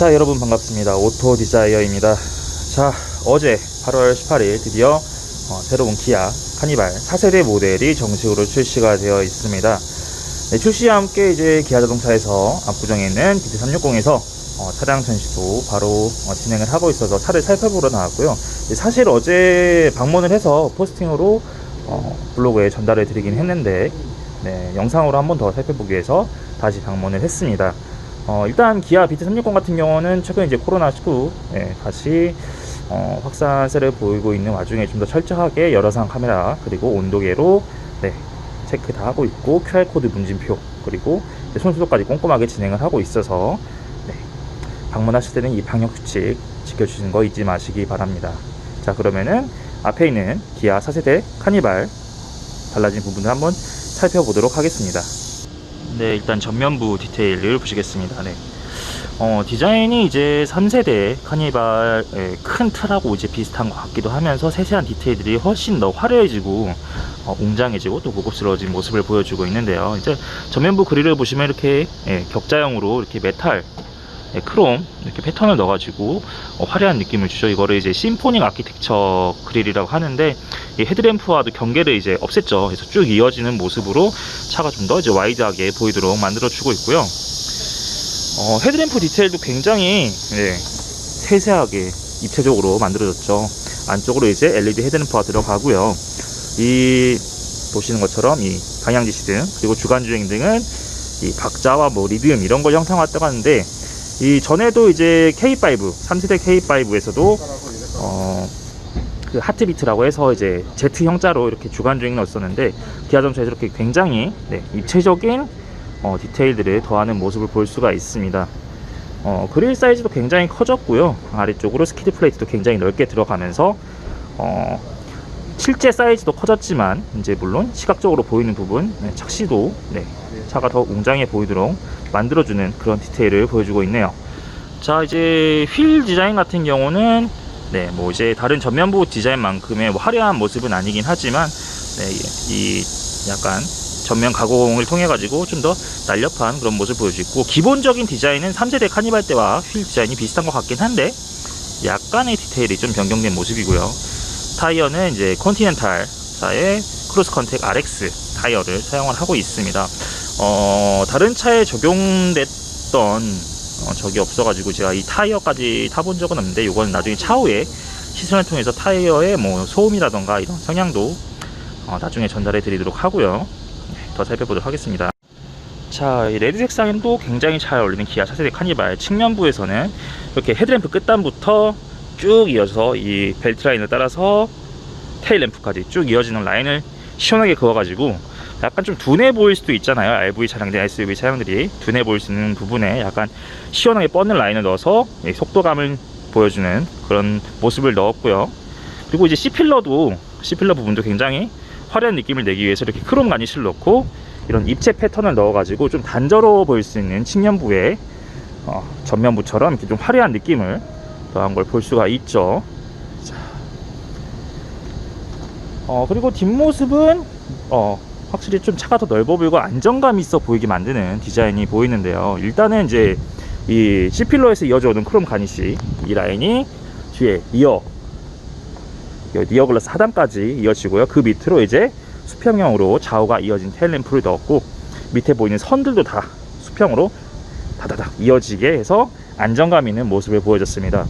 자, 여러분 반갑습니다. 오토 디자이어입니다. 자, 어제 8월 18일 드디어 새로운 기아 카니발 4세대 모델이 정식으로 출시가 되어 있습니다. 네, 출시와 함께 이제 기아 자동차에서 압구정에 있는 BT360에서 차량 전시도 바로 진행을 하고 있어서 차를 살펴보러 나왔고요. 사실 어제 방문을 해서 포스팅으로 블로그에 전달해 드리긴 했는데, 네, 영상으로 한 번 더 살펴보기 위해서 다시 방문을 했습니다. 일단 기아 BT360 같은 경우는 최근 이제 코로나19 다시 확산세를 보이고 있는 와중에 좀 더 철저하게 여러상 카메라 그리고 온도계로 체크 다 하고 있고, QR코드 문진표 그리고 손수도까지 꼼꼼하게 진행을 하고 있어서 방문하실 때는 이 방역수칙 지켜주시는 거 잊지 마시기 바랍니다. 자, 그러면은 앞에 있는 기아 4세대 카니발 달라진 부분을 한번 살펴보도록 하겠습니다. 네, 일단 전면부 디테일을 보시겠습니다. 네. 디자인이 이제 3세대 카니발의 큰 틀하고 이제 비슷한 것 같기도 하면서 세세한 디테일들이 훨씬 더 화려해지고 웅장해지고 또 고급스러워진 모습을 보여주고 있는데요. 이제 전면부 그릴을 보시면 이렇게 격자형으로 이렇게 메탈 크롬 이렇게 패턴을 넣어가지고 화려한 느낌을 주죠. 이거를 이제 심포닉 아키텍처 그릴이라고 하는데, 이 헤드램프와도 경계를 이제 없앴죠. 그래서 쭉 이어지는 모습으로 차가 좀 더 이제 와이드하게 보이도록 만들어주고 있고요. 헤드램프 디테일도 굉장히 세세하게 입체적으로 만들어졌죠. 안쪽으로 이제 LED 헤드램프가 들어가고요. 이 보시는 것처럼 이 방향지시등 그리고 주간주행등은 이 박자와 뭐 리듬 이런 걸 형상화했다고 하는데, 이 전에도 이제 K5, 3세대 K5에서도 그 하트비트라고 해서 이제 Z 형자로 이렇게 주간주행을 넣었었는데, 기아 자동차에서 이렇게 굉장히 입체적인 디테일들을 더하는 모습을 볼 수가 있습니다. 그릴 사이즈도 굉장히 커졌고요. 아래쪽으로 스키드 플레이트도 굉장히 넓게 들어가면서 실제 사이즈도 커졌지만 이제 물론 시각적으로 보이는 부분 착시도 차가 더 웅장해 보이도록 만들어주는 그런 디테일을 보여주고 있네요. 자, 이제 휠 디자인 같은 경우는 뭐 이제 다른 전면부 디자인만큼의 화려한 모습은 아니긴 하지만 이 약간 전면 가공을 통해 가지고 좀 더 날렵한 그런 모습을 보여주고, 기본적인 디자인은 3세대 카니발 때와 휠 디자인이 비슷한 것 같긴 한데 약간의 디테일이 좀 변경된 모습이고요. 타이어는 이제 컨티넨탈사의 크로스 컨택 RX 타이어를 사용을 하고 있습니다. 다른 차에 적용됐던 적이 없어가지고 제가 이 타이어까지 타본 적은 없는데, 이건 나중에 차후에 시승을 통해서 타이어의 뭐 소음이라던가 이런 성향도 나중에 전달해 드리도록 하고요. 더 살펴보도록 하겠습니다. 자, 이 레드 색상도 굉장히 잘 어울리는 기아 4세대 카니발 측면부에서는 이렇게 헤드램프 끝단부터 쭉 이어서 이 벨트 라인을 따라서 테일램프까지 쭉 이어지는 라인을 시원하게 그어가지고 약간 좀 둔해 보일 수도 있잖아요. RV 차량들, SUV 차량들이 둔해 보일 수 있는 부분에 약간 시원하게 뻗는 라인을 넣어서 속도감을 보여주는 그런 모습을 넣었고요. 그리고 이제 C필러 부분도 굉장히 화려한 느낌을 내기 위해서 이렇게 크롬 가니쉬를 넣고 이런 입체 패턴을 넣어가지고 좀 단조로워 보일 수 있는 측면부에 전면부처럼 이렇게 좀 화려한 느낌을 더한 걸 볼 수가 있죠. 자. 그리고 뒷모습은 확실히 좀 차가 더 넓어 보이고 안정감 있어 보이게 만드는 디자인이 보이는데요. 일단은 이제 이 C필러에서 이어져 오는 크롬 가니쉬 이 라인이 뒤에 리어 글라스 하단까지 이어지고요. 그 밑으로 이제 수평형으로 좌우가 이어진 테일램프를 넣었고, 밑에 보이는 선들도 다 수평으로 다다닥 이어지게 해서 안정감 있는 모습을 보여줬습니다.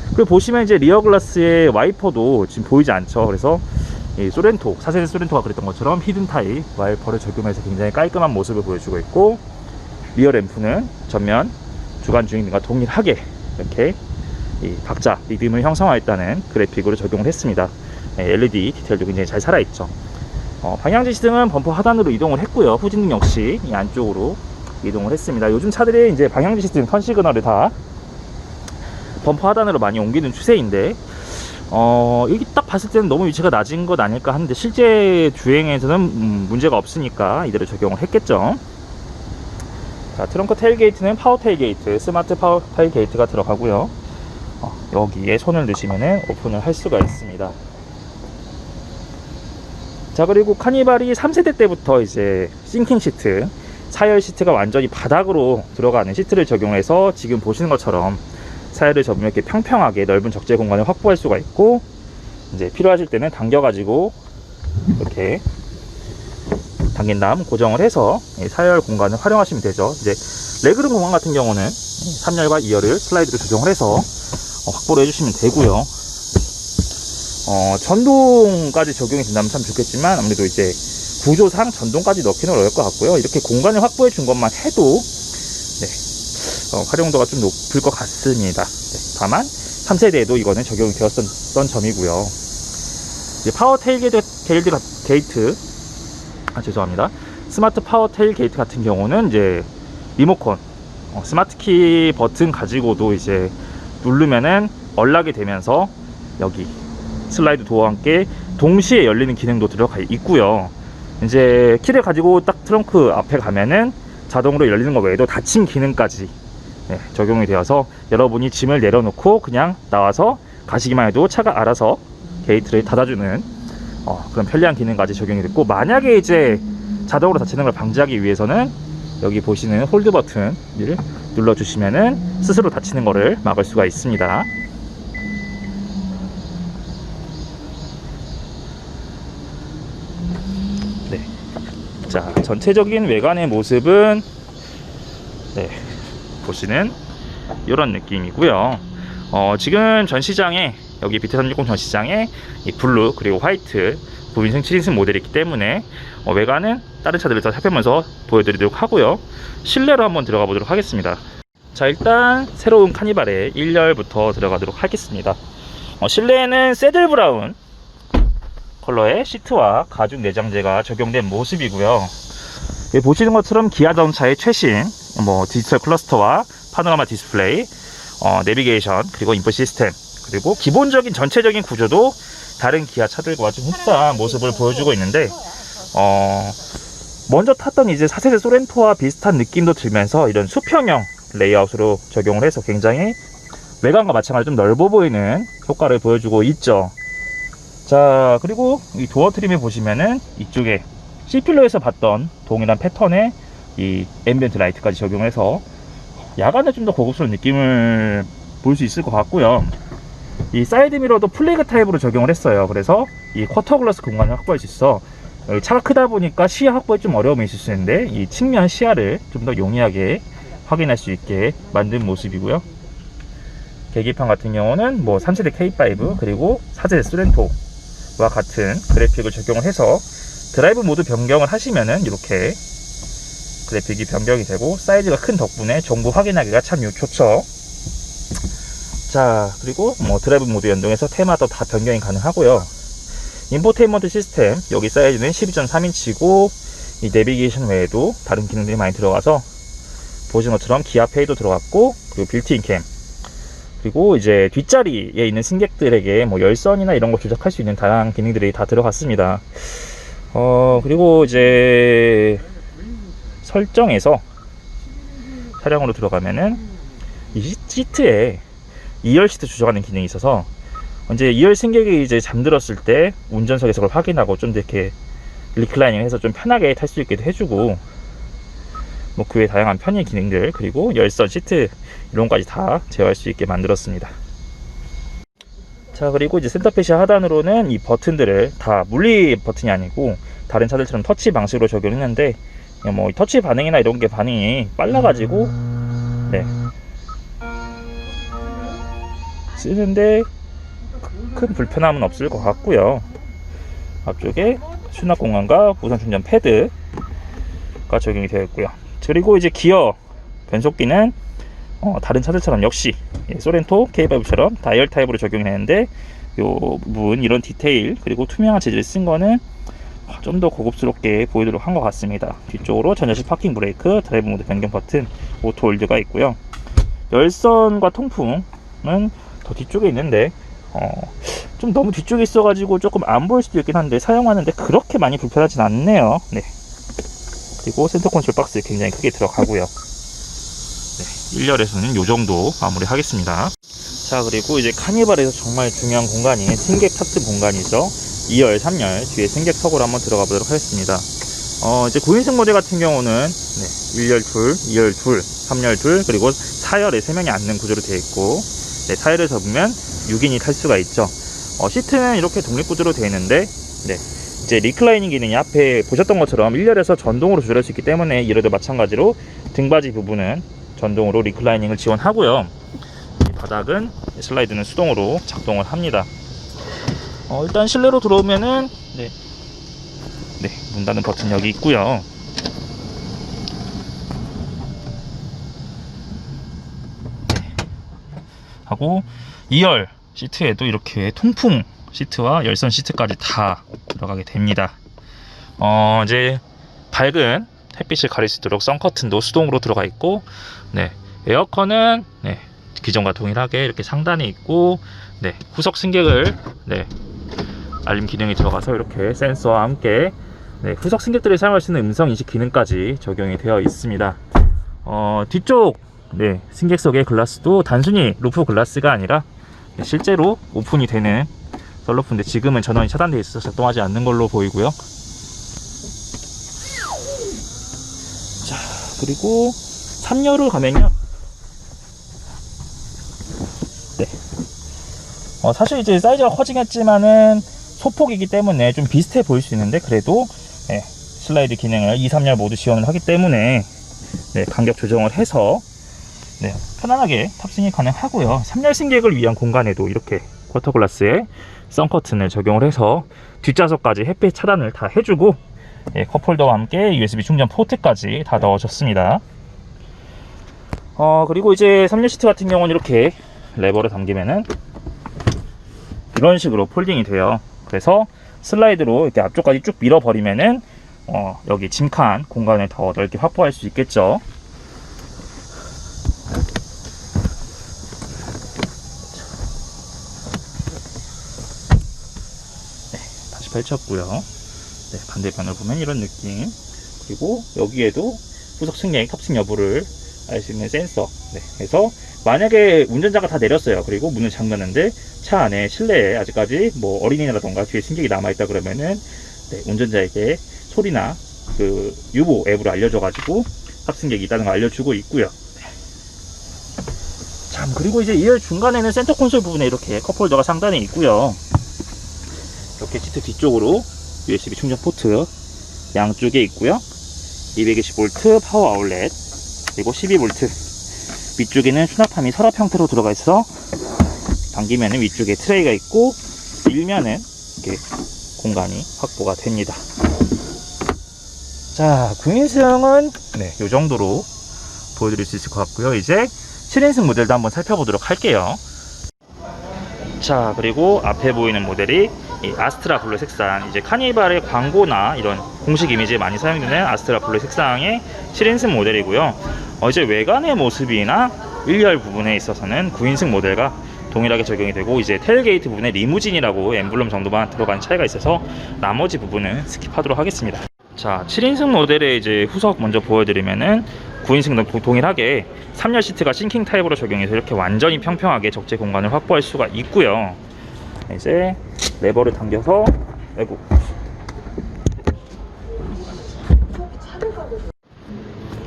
그리고 보시면 이제 리어 글라스의 와이퍼도 지금 보이지 않죠. 그래서 이 소렌토, 4세대 소렌토가 그랬던 것처럼 히든 타입 와이퍼를 적용해서 굉장히 깔끔한 모습을 보여주고 있고, 리어 램프는 전면 주간 주행등과 동일하게 이렇게 이 박자, 리듬을 형상화했다는 그래픽으로 적용을 했습니다. LED 디테일도 굉장히 잘 살아있죠. 방향지시등은 범퍼 하단으로 이동을 했고요. 후진등 역시 이 안쪽으로 이동을 했습니다. 요즘 차들이 이제 방향지시등 턴 시그널을 다 범퍼 하단으로 많이 옮기는 추세인데, 이게 딱 봤을 때는 너무 위치가 낮은 것 아닐까 하는데, 실제 주행에서는 문제가 없으니까 이대로 적용을 했겠죠. 자, 트렁크 테일게이트는 파워 테일게이트, 스마트 파워 테일게이트가 들어가고요. 여기에 손을 넣으시면 오픈을 할 수가 있습니다. 자, 그리고 카니발이 3세대 때부터 이제 싱킹 시트, 사열 시트가 완전히 바닥으로 들어가는 시트를 적용해서 지금 보시는 것처럼 사이를 접으면 이렇게 평평하게 넓은 적재 공간을 확보할 수가 있고, 이제 필요하실 때는 당겨가지고 이렇게 당긴 다음 고정을 해서 사열 공간을 활용하시면 되죠. 이제 레그룸 공간 같은 경우는 3열과 2열을 슬라이드로 조정을 해서 확보를 해주시면 되고요. 전동까지 적용이 된다면 참 좋겠지만, 아무래도 이제 구조상 전동까지 넣기는 어려울 것 같고요. 이렇게 공간을 확보해 준 것만 해도 활용도가 좀 높을 것 같습니다. 다만 3세대에도 이거는 적용이 되었던 점이고요. 이제 파워 테일게이트 죄송합니다. 스마트 파워 테일게이트 같은 경우는 이제 리모컨, 스마트 키 버튼 가지고도 이제 누르면은 얼락이 되면서 여기 슬라이드 도어와 함께 동시에 열리는 기능도 들어가 있고요. 이제 키를 가지고 딱 트렁크 앞에 가면은 자동으로 열리는 것 외에도 닫힘 기능까지 적용이 되어서 여러분이 짐을 내려놓고 그냥 나와서 가시기만 해도 차가 알아서 게이트를 닫아주는 그런 편리한 기능까지 적용이 됐고, 만약에 이제 자동으로 닫히는 걸 방지하기 위해서는 여기 보시는 홀드 버튼을 눌러주시면은 스스로 닫히는 것을 막을 수가 있습니다. 네. 자, 전체적인 외관의 모습은 보시는 이런 느낌이고요. 지금 전시장에, 여기 BT360 전시장에 이 블루 그리고 화이트 9인승 7인승 모델이 있기 때문에 외관은 다른 차들을 더 살펴보면서 보여드리도록 하고요. 실내로 한번 들어가 보도록 하겠습니다. 자, 일단 새로운 카니발의 1열부터 들어가도록 하겠습니다. 실내에는 새들 브라운 컬러의 시트와 가죽 내장재가 적용된 모습이고요. 여기 보시는 것처럼 기아 자동차의 최신 디지털 클러스터와 파노라마 디스플레이, 내비게이션, 그리고 인포 시스템, 그리고 기본적인 전체적인 구조도 다른 기아 차들과 좀 흡사한 모습을 보여주고 있는데, 먼저 탔던 이제 4세대 소렌토와 비슷한 느낌도 들면서 이런 수평형 레이아웃으로 적용을 해서 굉장히 외관과 마찬가지로 좀 넓어 보이는 효과를 보여주고 있죠. 자, 그리고 이 도어 트림을 보시면은 이쪽에 C필러에서 봤던 동일한 패턴의 이 앰비언트 라이트까지 적용해서 야간에 좀 더 고급스러운 느낌을 볼 수 있을 것 같고요. 이 사이드 미러도 플래그 타입으로 적용을 했어요. 그래서 이 쿼터 글라스 공간을 확보할 수 있어 차가 크다 보니까 시야 확보에 좀 어려움이 있을 수 있는데, 이 측면 시야를 좀 더 용이하게 확인할 수 있게 만든 모습이고요. 계기판 같은 경우는 3세대 K5 그리고 4세대 소렌토와 같은 그래픽을 적용을 해서 드라이브 모드 변경을 하시면은 이렇게 그래픽이 변경이 되고, 사이즈가 큰 덕분에 정보 확인하기가 참 좋죠. 자, 그리고 드라이브 모드 연동해서 테마도 다 변경이 가능하고요. 인포테인먼트 시스템, 여기 사이즈는 12.3인치고 이 내비게이션 외에도 다른 기능들이 많이 들어가서 보시는 것처럼 기아페이도 들어갔고, 그리고 빌트인 캠, 그리고 이제 뒷자리에 있는 승객들에게 열선이나 이런 거 조작할 수 있는 다양한 기능들이 다 들어갔습니다. 그리고 이제 설정에서 차량으로 들어가면은 이 시트에 2열 시트 조정하는 기능이 있어서, 이제 2열 승객이 이제 잠들었을 때 운전석에서 그걸 확인하고 좀 더 이렇게 리클라이닝 해서 좀 편하게 탈 수 있기도 해주고, 그 외 다양한 편의 기능들, 그리고 열선 시트 이런 것까지 다 제어할 수 있게 만들었습니다. 자, 그리고 이제 센터페시아 하단으로는 이 버튼들을 다 물리 버튼이 아니고 다른 차들처럼 터치 방식으로 적용했는데, 터치 반응이나 이런 게 반응이 빨라가지고 쓰는데 큰 불편함은 없을 것 같고요. 앞쪽에 수납 공간과 무선 충전 패드가 적용이 되어 있고요. 그리고 이제 기어 변속기는 다른 차들처럼 역시 소렌토 K5처럼 다이얼 타입으로 적용이 되는데, 요 부분 이런 디테일 그리고 투명한 재질을 쓴 거는 좀 더 고급스럽게 보이도록 한 것 같습니다. 뒤쪽으로 전자식 파킹 브레이크, 드라이브 모드 변경 버튼, 오토 홀드가 있고요. 열선과 통풍은 더 뒤쪽에 있는데 좀 너무 뒤쪽에 있어가지고 조금 안 보일 수도 있긴 한데, 사용하는데 그렇게 많이 불편하진 않네요. 그리고 센터 콘솔 박스 굉장히 크게 들어가고요. 1열에서는 요 정도 마무리 하겠습니다. 자, 그리고 이제 카니발에서 정말 중요한 공간인 승객 탑승 공간이죠. 2열, 3열 뒤에 승객석으로 한번 들어가 보도록 하겠습니다. 이제 9인승 모델 같은 경우는 1열 둘, 2열 둘, 3열 둘, 그리고 4열에 3명이 앉는 구조로 되어 있고, 네, 타일을 접으면 6인이 탈 수가 있죠. 시트는 이렇게 독립구조로 되어 있는데, 네, 이제 리클라이닝 기능이 앞에 보셨던 것처럼 1열에서 전동으로 조절할 수 있기 때문에 이래도 마찬가지로 등받이 부분은 전동으로 리클라이닝을 지원하고요. 이 바닥은 슬라이드는 수동으로 작동을 합니다. 일단 실내로 들어오면은 네, 문 닫는 버튼 여기 있고요. 하고 2열 시트에도 이렇게 통풍 시트와 열선 시트까지 다 들어가게 됩니다. 이제 밝은 햇빛을 가릴 수 있도록 선커튼도 수동으로 들어가 있고, 네, 에어컨은 네, 기존과 동일하게 이렇게 상단에 있고, 네, 후석 승객을 네, 알림 기능이 들어가서 이렇게 센서와 함께 네, 후석 승객들이 사용할 수 있는 음성 인식 기능까지 적용이 되어 있습니다. 뒤쪽 네, 승객석의 글라스도 단순히 루프 글라스가 아니라 네, 실제로 오픈이 되는 썬루프인데 지금은 전원이 차단되어 있어서 작동하지 않는 걸로 보이고요. 자, 그리고 3열을 가면요, 네, 사실 이제 사이즈가 커지긴 했지만은 소폭이기 때문에 좀 비슷해 보일 수 있는데, 그래도 네, 슬라이드 기능을 2, 3열 모두 지원을 하기 때문에 네, 간격 조정을 해서 네, 편안하게 탑승이 가능하고요. 3열 승객을 위한 공간에도 이렇게 쿼터글라스에 선커튼을 적용을 해서 뒷좌석까지 햇빛 차단을 다 해주고, 예, 컵홀더와 함께 USB 충전 포트까지 다 넣어줬습니다. 그리고 이제 3열 시트 같은 경우는 이렇게 레버를 당기면은 이런 식으로 폴딩이 돼요. 그래서 슬라이드로 이렇게 앞쪽까지 쭉 밀어버리면은 여기 짐칸 공간을 더 넓게 확보할 수 있겠죠. 펼쳤고요. 네, 반대편을 보면 이런 느낌. 그리고 여기에도 후석 승객 탑승 여부를 알 수 있는 센서. 네, 그래서 만약에 운전자가 다 내렸어요. 그리고 문을 잠갔는데 차 안에 실내에 아직까지 뭐 어린이라던가 뒤에 승객이 남아있다 그러면은 네, 운전자에게 소리나 그 유보 앱으로 알려줘가지고 탑승객이 있다는 걸 알려주고 있고요. 참, 그리고 이제 2열 중간에는 센터 콘솔 부분에 이렇게 컵홀더가 상단에 있고요. 이렇게 시트 뒤쪽으로 USB 충전 포트 양쪽에 있고요. 220V 파워 아울렛, 그리고 12V. 위쪽에는 수납함이 서랍 형태로 들어가 있어 당기면은 위쪽에 트레이가 있고, 밀면은 이렇게 공간이 확보가 됩니다. 자, 9인승은 네, 이 정도로 보여드릴 수 있을 것 같고요. 이제 7인승 모델도 한번 살펴보도록 할게요. 자, 그리고 앞에 보이는 모델이 이 아스트라 블루 색상, 이제 카니발의 광고나 이런 공식 이미지에 많이 사용되는 아스트라 블루 색상의 7인승 모델이고요. 이제 외관의 모습이나 1열 부분에 있어서는 9인승 모델과 동일하게 적용이 되고, 이제 테일게이트 부분에 리무진이라고 엠블럼 정도만 들어간 차이가 있어서 나머지 부분은 스킵하도록 하겠습니다. 자, 7인승 모델의 이제 후석 먼저 보여드리면은 9인승도 동일하게 3열 시트가 싱킹 타입으로 적용해서 이렇게 완전히 평평하게 적재 공간을 확보할 수가 있고요. 이제 레버를 당겨서, 아이고,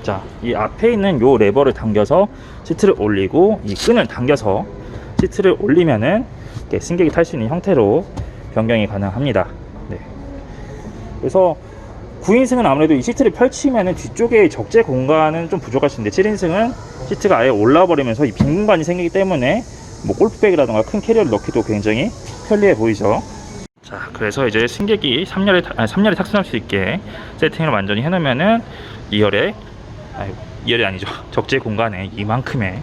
자, 이 앞에 있는 요 레버를 당겨서 시트를 올리고, 이 끈을 당겨서 시트를 올리면은 이렇게 승객이 탈 수 있는 형태로 변경이 가능합니다. 네. 그래서 9인승은 아무래도 이 시트를 펼치면은 뒤쪽에 적재 공간은 좀 부족할 수 있는데, 7인승은 시트가 아예 올라와 버리면서 이 빈 공간이 생기기 때문에 뭐 골프백이라던가 큰 캐리어를 넣기도 굉장히 편리해 보이죠. 자, 그래서 이제 승객이 3열에 탑승할 수 있게 세팅을 완전히 해놓으면은 2열에 아니죠, 적재 공간에 이만큼의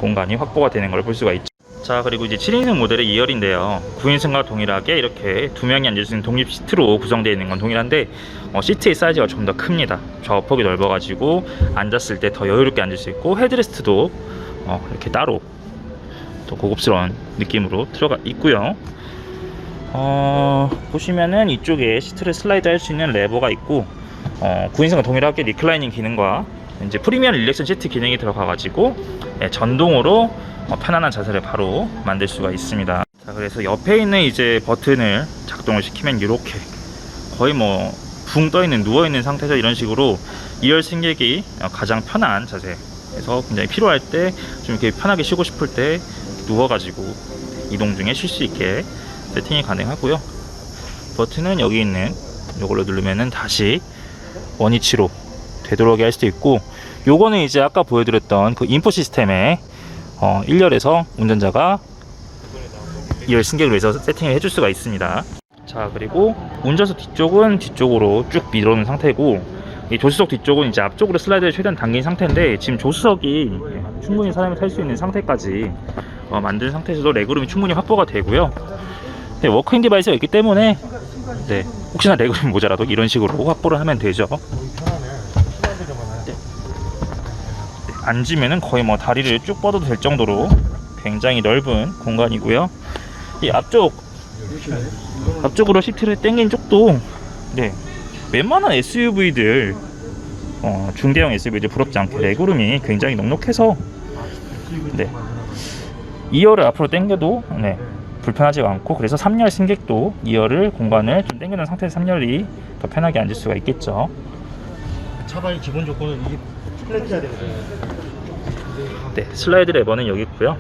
공간이 확보가 되는 걸 볼 수가 있죠. 자, 그리고 이제 7인승 모델의 2열인데요 9인승과 동일하게 이렇게 2명이 앉을 수 있는 독립 시트로 구성되어 있는 건 동일한데, 시트의 사이즈가 좀 더 큽니다. 좌우폭이 넓어가지고 앉았을 때 더 여유롭게 앉을 수 있고, 헤드레스트도 이렇게 따로 더 고급스러운 느낌으로 들어가 있고요. 보시면은 이쪽에 시트를 슬라이드 할 수 있는 레버가 있고, 9인승과 동일하게 리클라이닝 기능과 이제 프리미엄 릴렉션 시트 기능이 들어가가지고 전동으로 편안한 자세를 바로 만들 수가 있습니다. 자, 그래서 옆에 있는 이제 버튼을 작동을 시키면 이렇게 거의 뭐 붕 떠있는, 누워있는 상태에서 이런 식으로 2열 승객이 가장 편한 자세, 그래서 굉장히 필요할 때 좀 이렇게 편하게 쉬고 싶을 때 누워가지고 이동 중에 쉴 수 있게 세팅이 가능하고요. 버튼은 여기 있는 이걸로 누르면은 다시 원위치로 되돌아오게 할 수도 있고, 요거는 이제 아까 보여드렸던 그 인포 시스템에 1열에서 운전자가 2열 승객을 위해서 세팅을 해줄 수가 있습니다. 자, 그리고 운전석 뒤쪽은 뒤쪽으로 쭉 밀어놓은 상태고, 이 조수석 뒤쪽은 이제 앞쪽으로 슬라이드를 최대한 당긴 상태인데, 지금 조수석이 충분히 사람이 탈 수 있는 상태까지 만든 상태에서도 레그룸이 충분히 확보가 되고요. 네, 워크인 디바이스가 있기 때문에 네, 혹시나 레그룸이 모자라도 이런 식으로 확보를 하면 되죠. 네. 앉으면은 거의 뭐 다리를 쭉 뻗어도 될 정도로 굉장히 넓은 공간이고요. 이 앞쪽으로 시트를 당긴 쪽도 네, 웬만한 SUV들 중대형 SUV들 부럽지 않게 레그룸이 굉장히 넉넉해서 네, 2열을 앞으로 당겨도 네, 불편하지가 않고, 그래서 3열 승객도 2열을 공간을 좀 당겨놓은 상태에서 3열이 더 편하게 앉을 수가 있겠죠. 차바의 기본 조건은 이게 플랫해야 되거든요. 네, 슬라이드 레버는 여기 있고요.